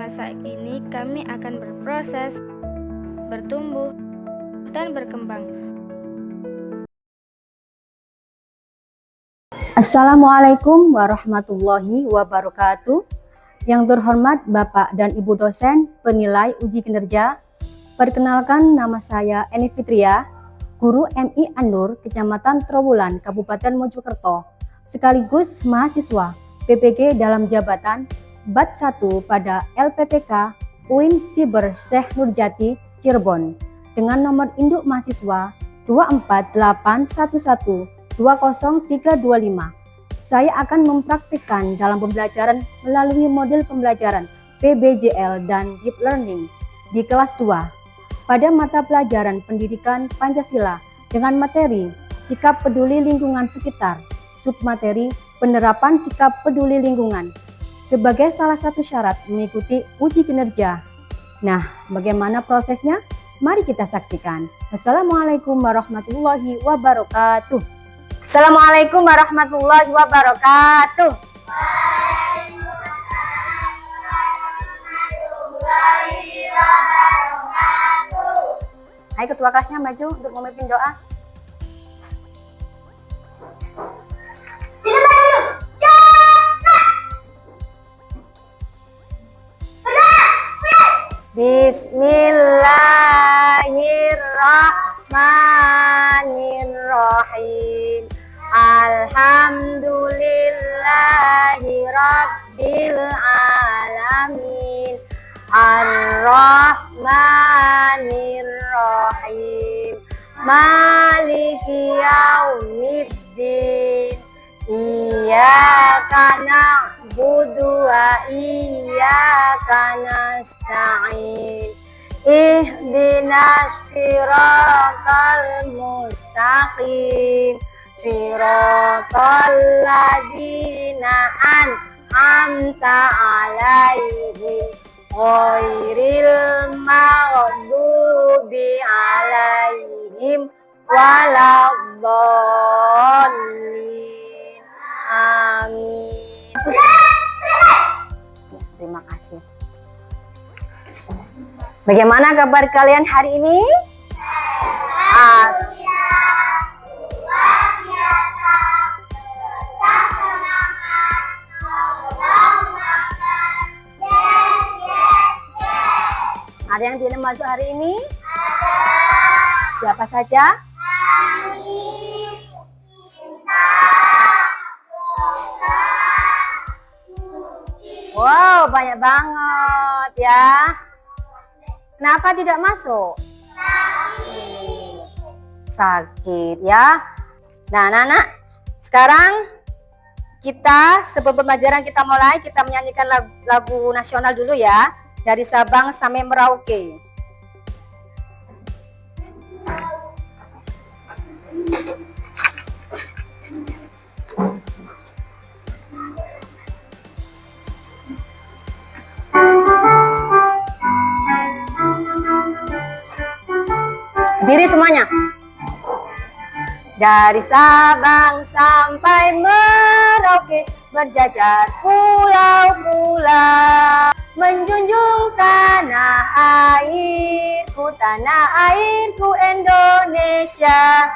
masa kini kami akan berproses, bertumbuh, dan berkembang. Assalamualaikum warahmatullahi wabarakatuh. Yang terhormat Bapak dan Ibu dosen penilai uji kinerja, perkenalkan nama saya Eni Fitria, guru MI An-Nur, Kecamatan Trowulan, Kabupaten Mojokerto, sekaligus mahasiswa PPG dalam jabatan Bat 1 pada LPPK UIN Siber Syekh Nurjati, Cirebon, dengan nomor induk mahasiswa 24811200325. Saya akan mempraktikkan dalam pembelajaran melalui model pembelajaran PBJL dan Deep Learning di kelas 2 pada mata pelajaran Pendidikan Pancasila dengan materi Sikap Peduli Lingkungan Sekitar, submateri Penerapan Sikap Peduli Lingkungan sebagai salah satu syarat mengikuti uji kinerja. Nah, bagaimana prosesnya? Mari kita saksikan. Wassalamualaikum warahmatullahi wabarakatuh. Assalamualaikum warahmatullahi wabarakatuh. Hai, ketua kelasnya maju untuk memimpin doa. Bismillahirrahmanirrahim. Alhamdulillahi rabbil alamin. Ar-Rahmanir-Rahim. Maliki yaumiddin. Iyyaka na'budu wa iyyaka nasta'in. Ihdinas siratal mustaqim. Siratal ladzina an'amta 'alaihim ghairil maghdubi 'alaihim waladdallin. Amin. Terima kasih. Bagaimana kabar kalian hari ini? Ada yang tidak masuk hari ini? Siapa saja? Wow, banyak banget ya. Kenapa tidak masuk? Sakit ya. Nah, anak-anak, sekarang kita sebelum pembelajaran kita mulai, kita menyanyikan lagu nasional dulu ya, dari Sabang sampai Merauke. Diri semuanya. Dari Sabang sampai Merauke, berjajar pulau-pulau, menjunjung tanah airku Indonesia.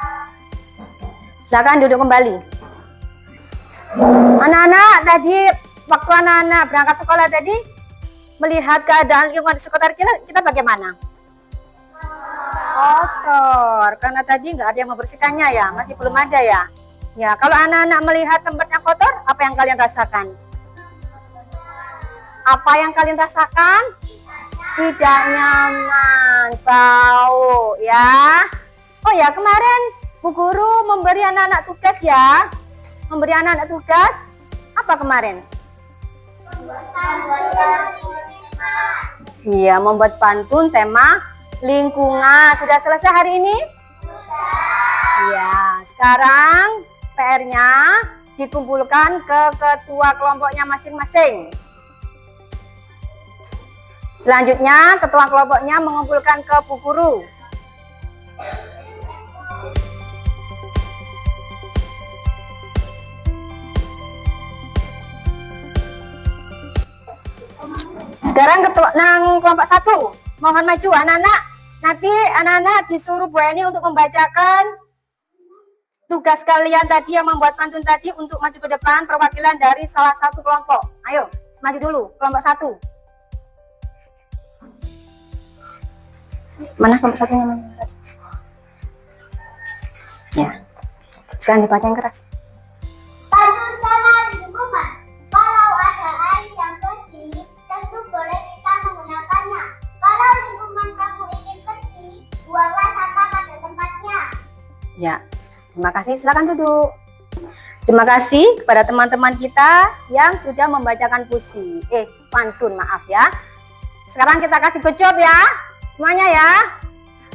Silakan duduk kembali. Anak-anak, tadi waktu anak-anak berangkat sekolah tadi, melihat keadaan lingkungan di sekitar kita bagaimana? Kotor, karena tadi nggak ada yang membersihkannya ya, masih belum ada ya. Ya, kalau anak-anak melihat tempatnya kotor, apa yang kalian rasakan? Apa yang kalian rasakan? Tidak nyaman, bau ya. Oh ya, kemarin Bu Guru memberi anak-anak tugas ya. Memberi anak-anak tugas apa kemarin? Iya, membuat pantun tema lingkungan. Sudah selesai hari ini? Sudah. Ya, sekarang PR-nya dikumpulkan ke ketua kelompoknya masing-masing. Selanjutnya, ketua kelompoknya mengumpulkan ke Bu Guru. Sekarang ketua nang kelompok 1. Mohon maju anak-anak. Nanti anak-anak disuruh Bu Eni untuk membacakan tugas kalian tadi yang membuat pantun tadi untuk maju ke depan perwakilan dari salah satu kelompok. Ayo, maju dulu kelompok 1. Mana kelompok 1-nya? Ya. Sekarang dibaca yang keras. Pantun ramah lingkungan. Kalau ada air yang bersih, tentu boleh kita menggunakannya. Kalau lingkungan kamu ingin bersih, buanglah sampah pada tempatnya. Ya, terima kasih. Silakan duduk. Terima kasih kepada teman-teman kita yang sudah membacakan puisi. Pantun, maaf ya. Sekarang kita kasih good job ya. Semuanya ya.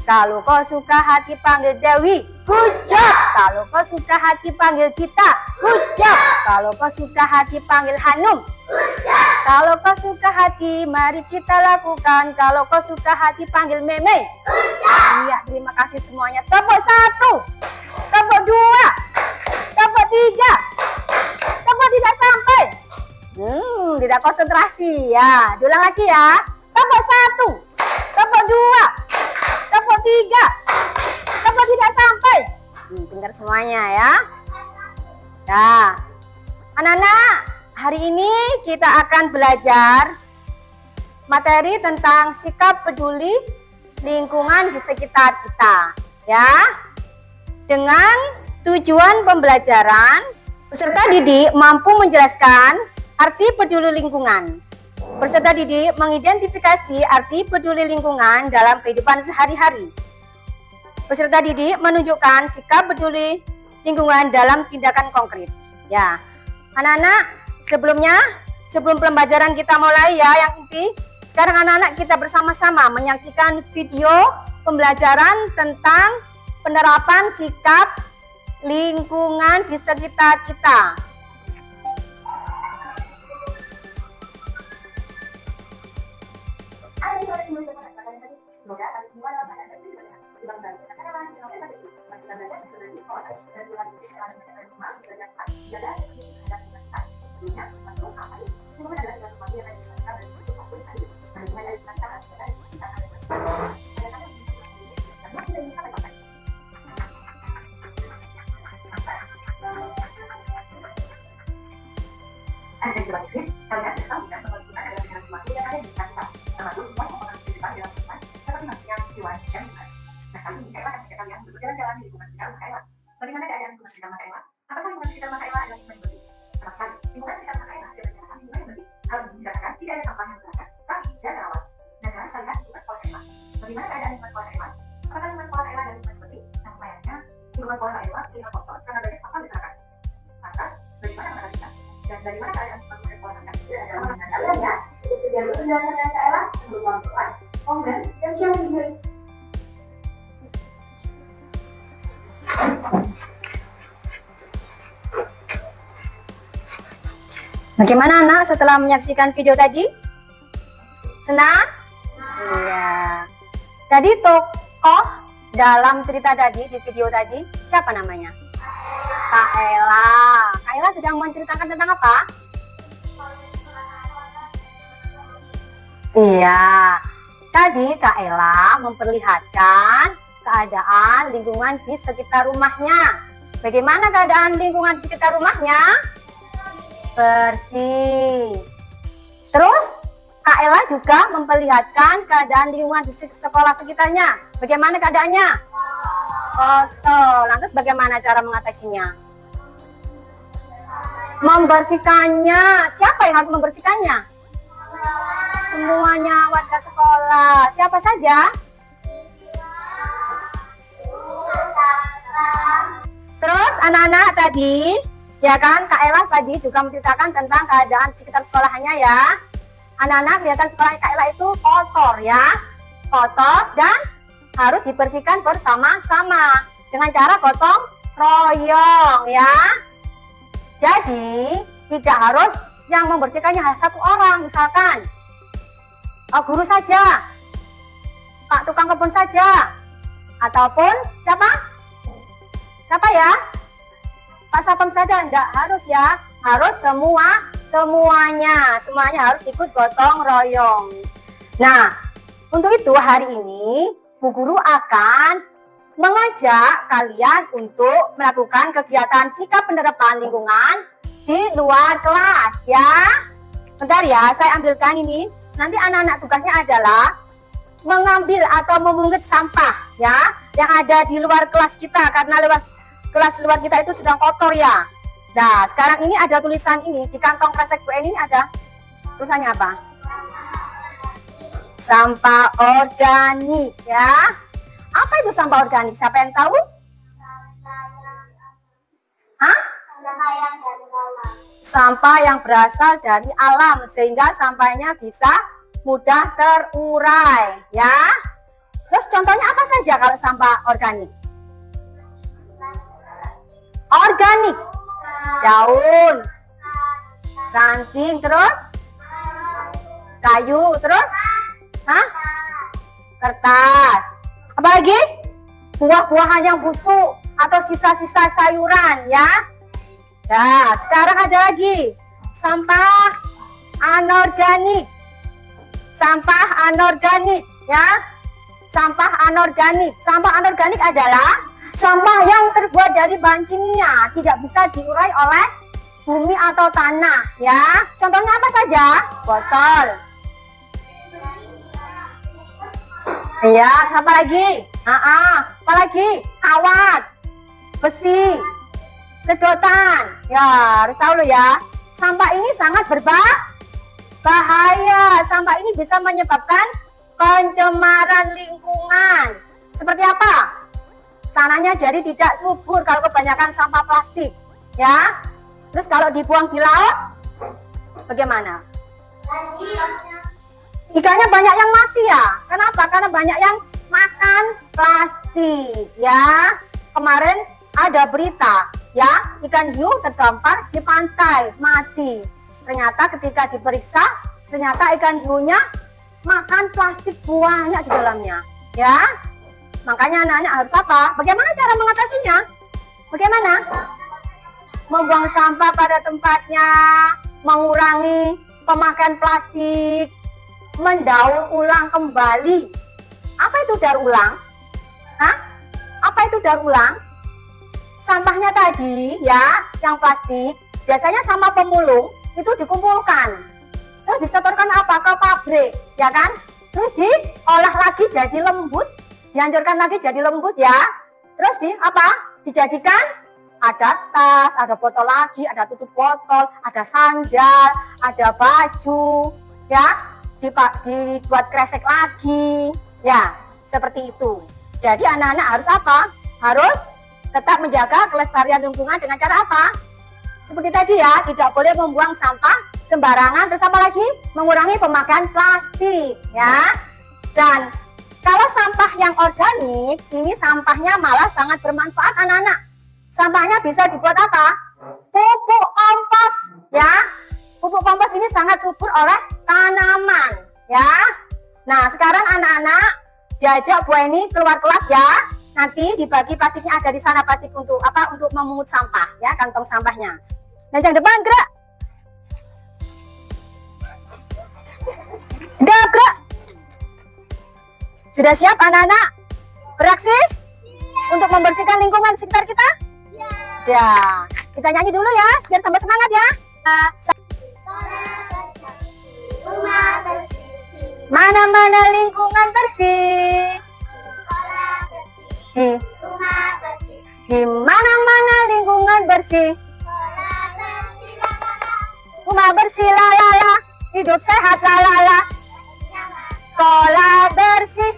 Kalau kau suka hati panggil Dewi, good job. Kalau kau suka hati panggil Gita, good job. Kalau kau suka hati panggil Hanum, good job. Kalau kau suka hati, mari kita lakukan. Kalau kau suka hati panggil Meme, good job. Iya, terima kasih semuanya. Tepuk 1, tepuk 2, tepuk 3, tepuk tidak sampai. Tidak konsentrasi ya. Diulang lagi ya. Tepuk 1, tepuk 2, tepuk 3, tepuk tidak sampai. Pintar semuanya ya. Nah, anak-anak, hari ini kita akan belajar materi tentang sikap peduli lingkungan di sekitar kita ya. Dengan tujuan pembelajaran, peserta didik mampu menjelaskan arti peduli lingkungan. Peserta didik mengidentifikasi arti peduli lingkungan dalam kehidupan sehari-hari. Peserta didik menunjukkan sikap peduli lingkungan dalam tindakan konkret. Ya, anak-anak, sebelum pembelajaran kita mulai ya, yang inti, sekarang anak-anak kita bersama-sama menyaksikan video pembelajaran tentang penerapan sikap lingkungan di sekitar kita. Bagaimana anak setelah menyaksikan video tadi? Senang? Iya. Tadi tokoh dalam cerita tadi, di video tadi, siapa namanya? Kak Ella. Kak Ella sedang menceritakan tentang apa? Iya. Tadi Kak Ella memperlihatkan keadaan lingkungan di sekitar rumahnya. Bagaimana keadaan lingkungan di sekitar rumahnya? Bersih. Terus Kak Ella juga memperlihatkan keadaan lingkungan di sekolah sekitarnya. Bagaimana keadaannya? Kotor. Lantas bagaimana cara mengatasinya? Membersihkannya. Siapa yang harus membersihkannya? Semuanya warga sekolah. Siapa saja? Terus anak-anak tadi, ya kan, Kak Ella tadi juga menceritakan tentang keadaan sekitar sekolahannya ya. Anak-anak kelihatan sekolah Kak Ella itu kotor ya. Kotor dan harus dibersihkan bersama-sama dengan cara gotong royong ya. Jadi tidak harus yang membersihkannya hanya satu orang, misalkan guru saja, Pak tukang kebun saja, ataupun siapa? Siapa ya? Pak Sapam saja, enggak harus ya, harus Semuanya harus ikut gotong royong. Nah, untuk itu hari ini Bu Guru akan mengajak kalian untuk melakukan kegiatan sikap penerapan lingkungan di luar kelas ya. Bentar ya, saya ambilkan ini. Nanti anak-anak tugasnya adalah mengambil atau memungut sampah ya yang ada di luar kelas kita, karena kelas luar kita itu sedang kotor ya. Nah, sekarang ini ada tulisan ini di kantong kresek Bu ini ada tulisannya apa? Sampah organik ya. Apa itu sampah organik? Siapa yang tahu? Hah? Sampah yang berasal dari alam sehingga sampahnya bisa mudah terurai ya. Terus contohnya apa saja kalau sampah organik? Organik, daun, ranting, terus kayu, terus kertas. Apalagi buah-buahan yang busuk atau sisa-sisa sayuran ya. Nah, sekarang ada lagi sampah anorganik. Sampah anorganik ya. Sampah anorganik. Sampah anorganik adalah sampah yang terbuat dari bahan kimia, tidak bisa diurai oleh bumi atau tanah ya. Contohnya apa saja? Botol. Iya, apa lagi? Apa lagi? Kawat, besi, sedotan. Ya, harus tahu lo ya. Sampah ini sangat berbahaya. Sampah ini bisa menyebabkan pencemaran lingkungan. Seperti apa? Tanahnya jadi tidak subur kalau kebanyakan sampah plastik, ya. Terus kalau dibuang di laut, bagaimana? Ikannya banyak yang mati ya. Kenapa? Karena banyak yang makan plastik, ya. Kemarin ada berita, ya, ikan hiu terdampar di pantai, mati. Ternyata ketika diperiksa, ternyata ikan hiunya makan plastik banyak di dalamnya, ya. Makanya anak-anak harus apa? Bagaimana cara mengatasinya? Bagaimana? Membuang sampah pada tempatnya, mengurangi pemakaian plastik, mendaur ulang kembali. Apa itu daur ulang? Hah? Apa itu daur ulang? Sampahnya tadi ya, yang plastik, biasanya sama pemulung itu dikumpulkan. Terus disetorkan apa? Ke pabrik, ya kan? Terus diolah lagi jadi lembut, dihancurkan lagi jadi lembut ya. Terus dijadikan ada tas, ada botol lagi, ada tutup botol, ada sandal, ada baju, ya. Dibuat kresek lagi, ya, seperti itu. Jadi anak-anak harus apa? Harus tetap menjaga kelestarian lingkungan dengan cara apa? Seperti tadi ya, tidak boleh membuang sampah sembarangan. Terus apa lagi? Mengurangi pemakaian plastik, ya. Dan kalau sampah yang organik, ini sampahnya malah sangat bermanfaat anak-anak. Sampahnya bisa dibuat apa? Pupuk kompos, ya. Pupuk kompos ini sangat subur oleh tanaman, ya. Nah, sekarang anak-anak diajak Bu Eni keluar kelas ya. Nanti dibagi plastiknya ada di sana, plastik untuk apa? Untuk memungut sampah, ya, kantong sampahnya. Yang depan gerak. Gerak. Sudah siap anak-anak beraksi untuk membersihkan lingkungan sekitar kita? Ya. Kita nyanyi dulu ya, biar tambah semangat ya. Mana-mana lingkungan bersih. Di mana-mana lingkungan bersih. Rumah bersih lalala, hidup sehat lalala. Sekolah bersih,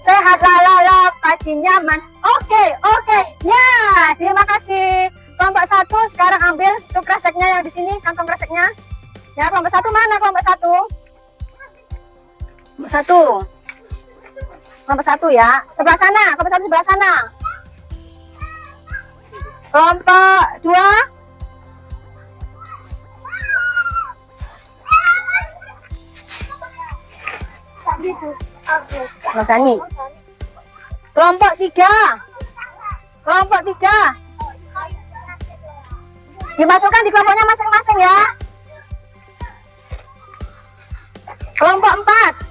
sehat lalala, pasti nyaman. Oke, ya, terima kasih. Kelompok 1 sekarang ambil tuh kreseknya yang di sini, kantong kreseknya. Ya, kelompok 1 mana kelompok 1? Kelompok 1 ya, sebelah sana, kelompok 1 sebelah sana. Kelompok 2. Organik. Kelompok 3. Dimasukkan di kelompoknya masing-masing ya. Kelompok 4.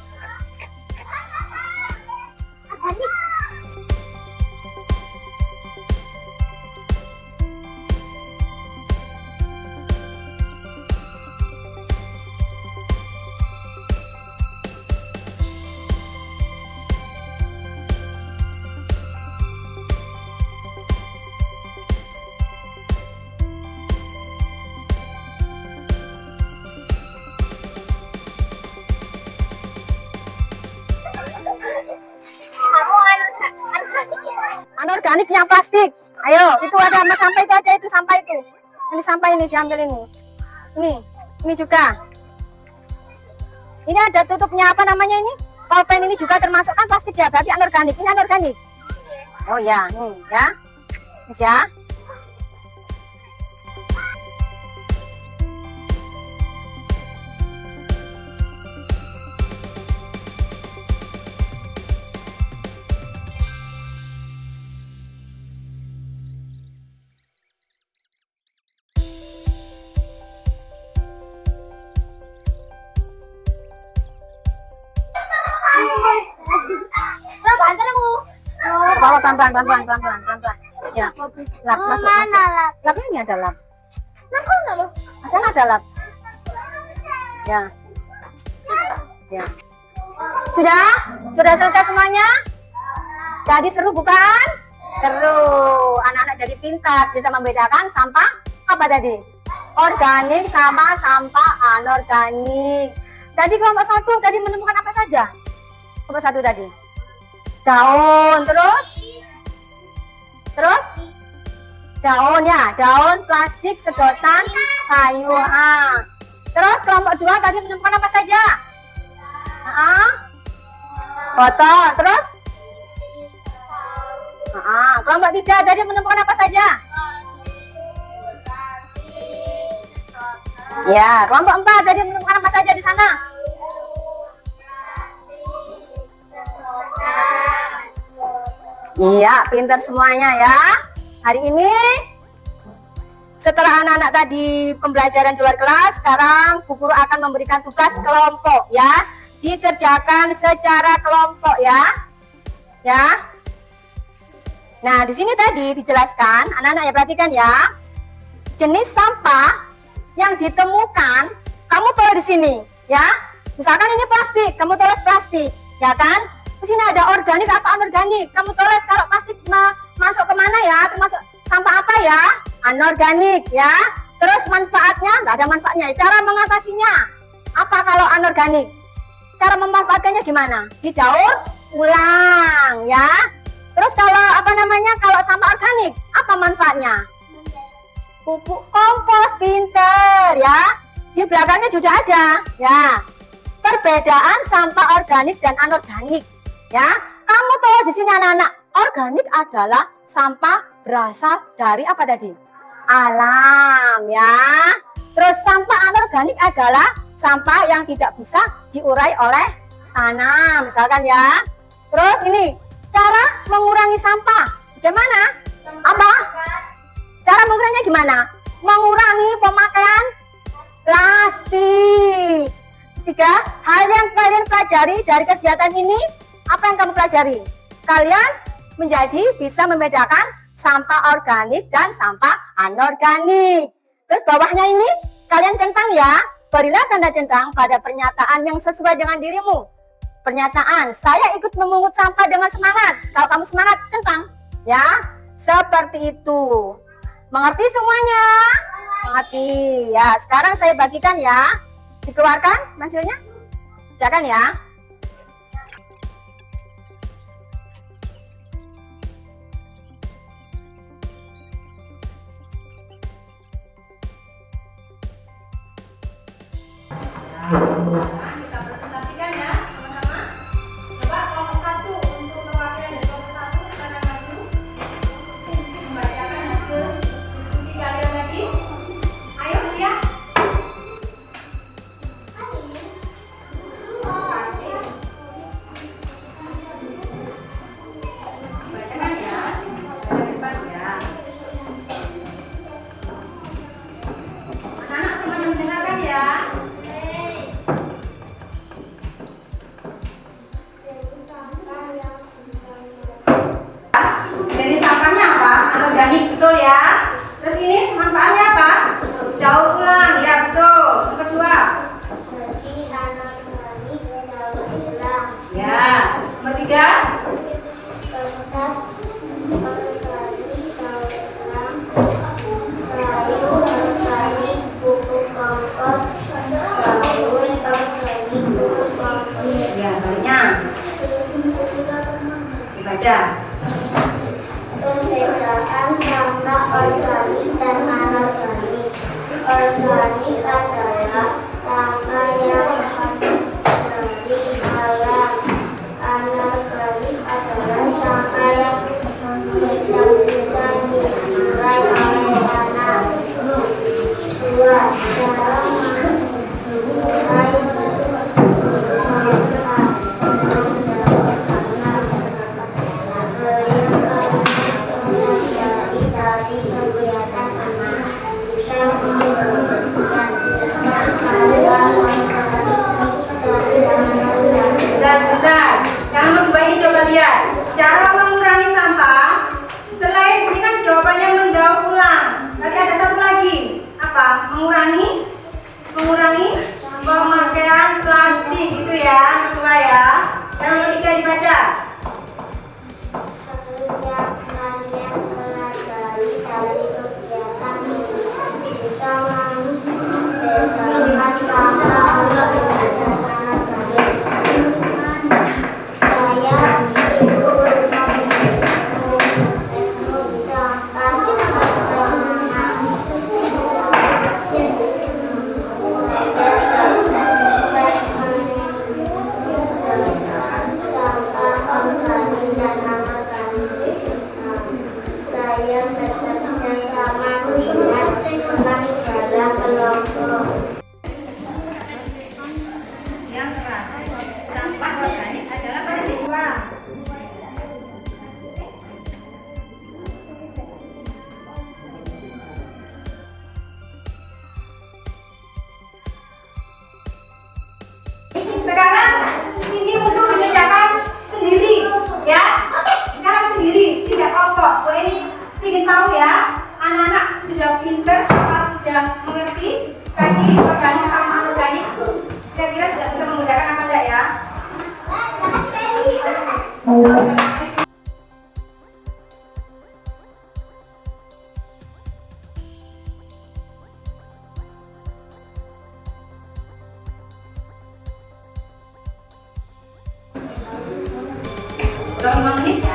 Anorganik yang plastik. Ayo, itu ada mas sampah itu, ada itu sampah itu. Ini sampah ini diambil ini. Ini juga. Ini ada tutupnya apa namanya ini? Pulpen ini juga termasuk kan plastik ya, berarti anorganik. Ini anorganik. Oh ya, nih ya. Ini ya. Bawa pelan-pelan. Ya, lap masuk. Lapnya ini ada lap. Asal ada lap. Ya. Sudah selesai semuanya? Jadi seru bukan? Seru. Anak-anak jadi pintar, bisa membedakan sampah apa tadi? Organik sama sampah anorganik. Tadi kelompok 1 tadi menemukan apa saja? Kelompok 1 tadi. Daun, terus daun ya, daun plastik sedotan kayu. Terus kelompok 2 tadi menemukan apa saja? Botol, terus kelompok 3 tadi menemukan apa saja? Ya, kelompok 4 tadi menemukan apa saja di sana? Iya, pintar semuanya ya. Hari ini setelah anak-anak tadi pembelajaran di luar kelas, sekarang Bu Guru akan memberikan tugas kelompok ya. Dikerjakan secara kelompok ya. Ya. Nah, di sini tadi dijelaskan, anak-anak ya perhatikan ya. Jenis sampah yang ditemukan, kamu tulis di sini ya. Misalkan ini plastik, kamu tulis plastik, ya kan? Di sini ada organik atau anorganik. Kamu tulis kalau plastik masuk kemana ya, termasuk sampah apa ya? Anorganik ya. Terus manfaatnya, nggak ada manfaatnya. Cara mengatasinya apa kalau anorganik? Cara memanfaatkannya gimana? Didaur ulang ya. Terus kalau kalau sampah organik, apa manfaatnya? Pupuk kompos, pinter ya. Di belakangnya juga ada ya. Perbedaan sampah organik dan anorganik. Ya, kamu tahu di sini anak-anak, organik adalah sampah berasal dari apa tadi? Alam ya. Terus sampah anorganik adalah sampah yang tidak bisa diurai oleh tanah, misalkan ya. Terus ini cara mengurangi sampah, bagaimana? Apa? Cara menguranginya gimana? Mengurangi pemakaian plastik. 3 hal yang kalian pelajari dari kegiatan ini. Apa yang kamu pelajari? Kalian menjadi bisa membedakan sampah organik dan sampah anorganik. Terus bawahnya ini kalian centang ya. Berilah tanda centang pada pernyataan yang sesuai dengan dirimu. Pernyataan, saya ikut memungut sampah dengan semangat. Kalau kamu semangat, centang ya. Seperti itu. Mengerti semuanya? Mengerti ya. Sekarang saya bagikan ya. Dikeluarkan pensilnya. Jangan ya. Kita presentasikan ya sama-sama. Coba kelompok 1 untuk perwakilan dari kelompok 1 silakan maju. Membacakan hasil diskusi kalian tadi. Ayo lihat. Bacakan ya. Baca depan ya. Baca. Membedakan sampah organik dan anorganik. Organik adalah sampah yang dari alam. Anorganik adalah sampah yang tidak bisa diurai oleh tanah. 2. Cara mengurai Sebentar, yang nomor 2 ini coba lihat. Cara mengurangi sampah. Selain ini kan jawabannya mendaur ulang. Tadi ada satu lagi. Apa? Mengurangi pemakaian plastik gitu ya. Nomor 2 ya. Yang nomor 3 dibaca. Setiap kalian pelajari dari kegiatan ini bisa membedakan sampah organik dan anorganik. Saya bersyukur mengucapkan sampah organik dan anorganik. Saya bekerja sama dengan negara kelompok. Yang terakhir, sampah organik adalah pada dibuang. Sekarang ini untuk mengerjakan sendiri, ya. Sekarang sendiri, tidak kelompok. Bu ini ingin tahu ya, anak-anak sudah pinter, sudah mengerti tadi organik sama anorganik. Kira-kira sudah bisa membedakan apa enggak ya? Berapa menit?